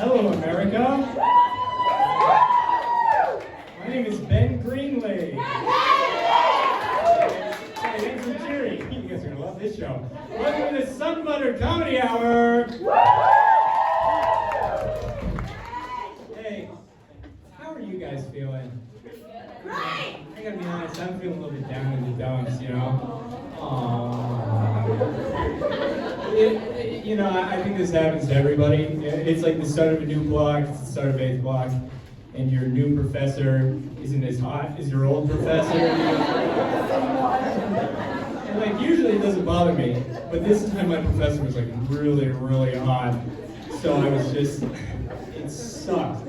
Hello, America. My name is Ben Greenlee. Hey, thanks for cheering. You guys are gonna love this show. Welcome to the Sun Butter Comedy Hour. Hey, how are you guys feeling? Great! I gotta be honest, I'm feeling a little bit down in the dumps, you know? Aww. I think this happens to everybody. It's like the start of a new block, it's the start of 8th block, and your new professor isn't as hot as your old professor. And like, usually it doesn't bother me, but this time my professor was like really, really hot. So I was just, it sucked.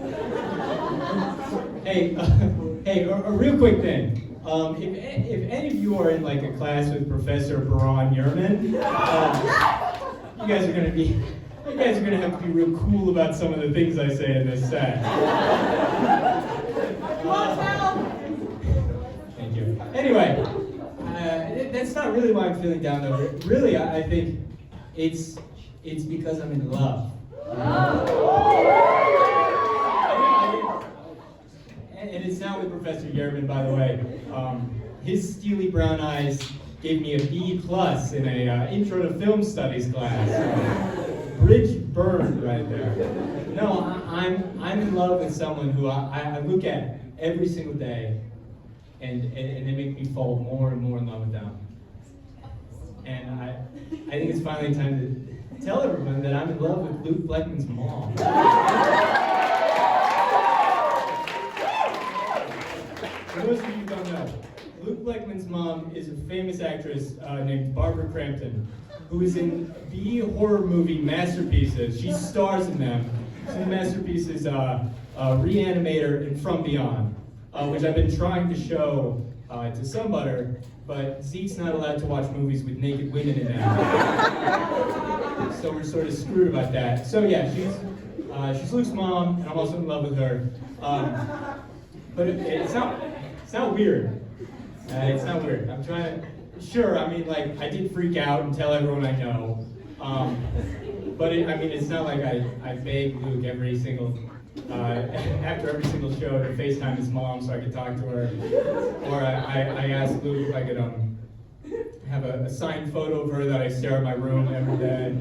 Hey, a real quick thing. If any of you are in like a class with Professor Baron Yerman, you guys are gonna have to be real cool about some of the things I say in this set. Thank you. Anyway, that's not really why I'm feeling down though. Really, I think it's because I'm in love. And it's not with Professor Yerman, by the way. His steely brown eyes gave me a B+ in a intro to film studies class. Bridge burned right there. No, I'm in love with someone who I look at every single day, and they make me fall more and more in love with them. And I think it's finally time to tell everyone that I'm in love with Luke Bleckman's mom. For those of you who don't know, Luke Bleckman's mom is a famous actress named Barbara Crampton, who is in B horror movie masterpieces. She stars in them. She's in masterpieces Reanimator and From Beyond, which I've been trying to show to Sunbutter, but Zeke's not allowed to watch movies with naked women in them. So we're sort of screwed about that. So yeah, she's Luke's mom, and I'm also in love with her. But it's not weird. It's not weird. I'm trying to, sure, I mean, like, I did freak out and tell everyone I know. But it's not like I beg Luke every single, after every single show to FaceTime his mom so I could talk to her. Or I asked Luke if I could have a signed photo of her that I stare at my room every day.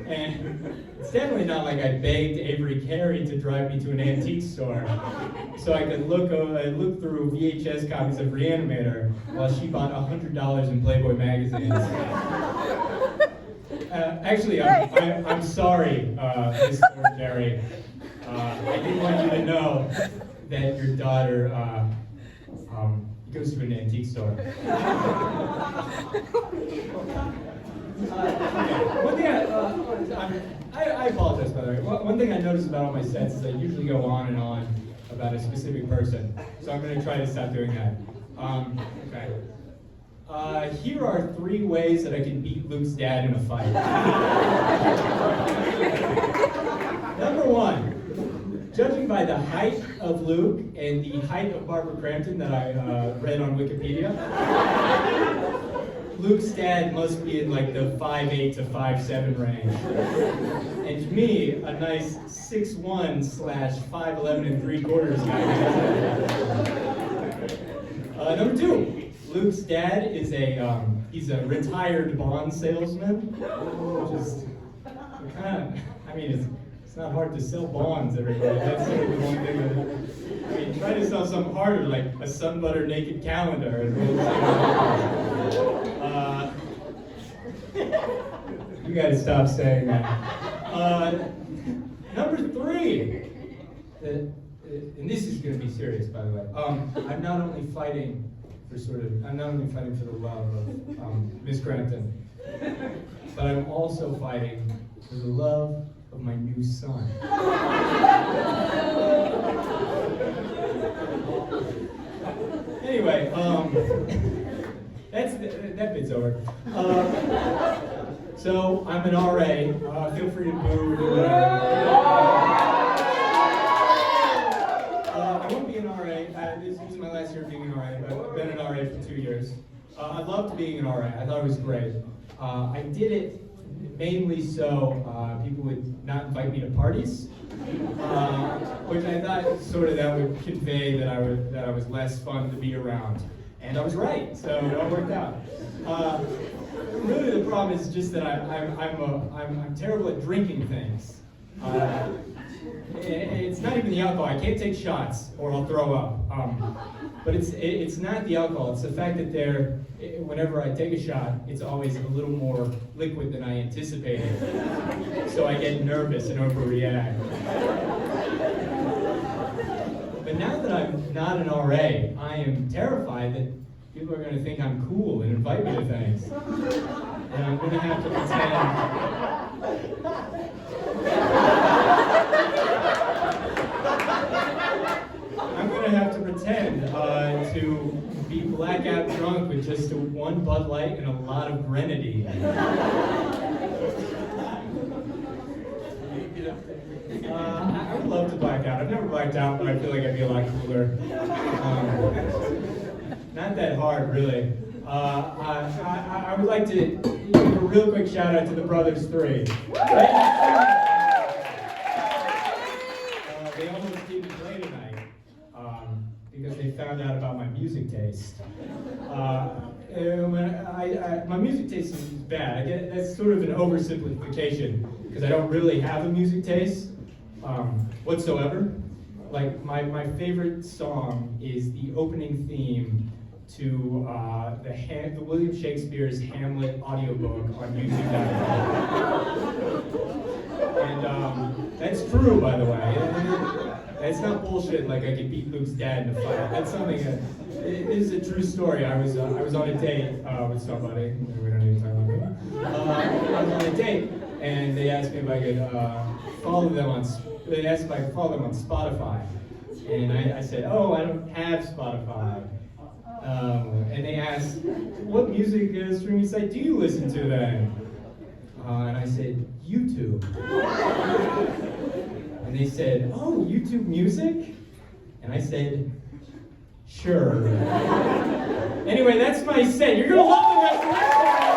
And it's definitely not like I begged Avery Carey to drive me to an antique store so I could look through VHS copies of Reanimator while she bought $100 in Playboy magazines. Actually, I'm sorry, Mr. Carey. I didn't want you to know that your daughter goes to an antique store. One thing I apologize, by the way. One thing I notice about all my sets is I usually go on and on about a specific person. So I'm going to try to stop doing that. Okay. Here are 3 ways that I can beat Luke's dad in a fight. Number 1, judging by the height of Luke and the height of Barbara Crampton that I read on Wikipedia, Luke's dad must be in like the 5'8" to 5'7" range. And to me, a nice 6'1" / 5'11 3/4 guy. Number 2, Luke's dad is he's a retired bond salesman, which is kind of, it's not hard to sell bonds, everybody. That's sort of the one thing that, try to sell something harder, like a Sun Butter naked calendar. You gotta stop saying that. Number 3, and this is gonna be serious, by the way. I'm not only fighting for the love of Miss Crampton, but I'm also fighting for the love of my new son. Anyway, that bit's over. So I'm an RA. Feel free to boo. I won't be an RA. This is my last year being an RA. I've been an RA for 2 years. I loved being an RA. I thought it was great. I did it mainly so people would not invite me to parties, which I thought sort of that would convey that I was less fun to be around. And I was right, so it all worked out. Really, the problem is just that I'm terrible at drinking things. It's not even the alcohol. I can't take shots or I'll throw up. But it's not the alcohol. It's the fact that whenever I take a shot, it's always a little more liquid than I anticipated. So I get nervous and overreact. But now that I'm not an RA, I am terrified that people are going to think I'm cool and invite me to things. And I'm going to have to pretend. I'm going to have to pretend to be blackout drunk with just one Bud Light and a lot of Grenadine. I would love to black out. I've never blacked out, but I feel like I'd be a lot cooler. Not that hard, really. I would like to give a real quick shout out to the Brothers 3. They almost didn't play tonight because they found out about my music taste. My music taste is bad. That's sort of an oversimplification because I don't really have a music taste whatsoever. Like my favorite song is the opening theme to the William Shakespeare's Hamlet audiobook on YouTube.com. And that's true, by the way. It's not bullshit like I could beat Luke's dad in a fight. That's something that it is a true story. I was on a date with somebody. We don't need to talk about that. I was on a date, and they asked me if I could follow them on. They asked if I could follow them on Spotify, and I said, "Oh, I don't have Spotify." And they asked, "What music streaming site do you listen to then?" And I said, "YouTube." And they said, "Oh, YouTube Music?" And I said, "Sure." Anyway, that's my set. You're gonna love the rest of this.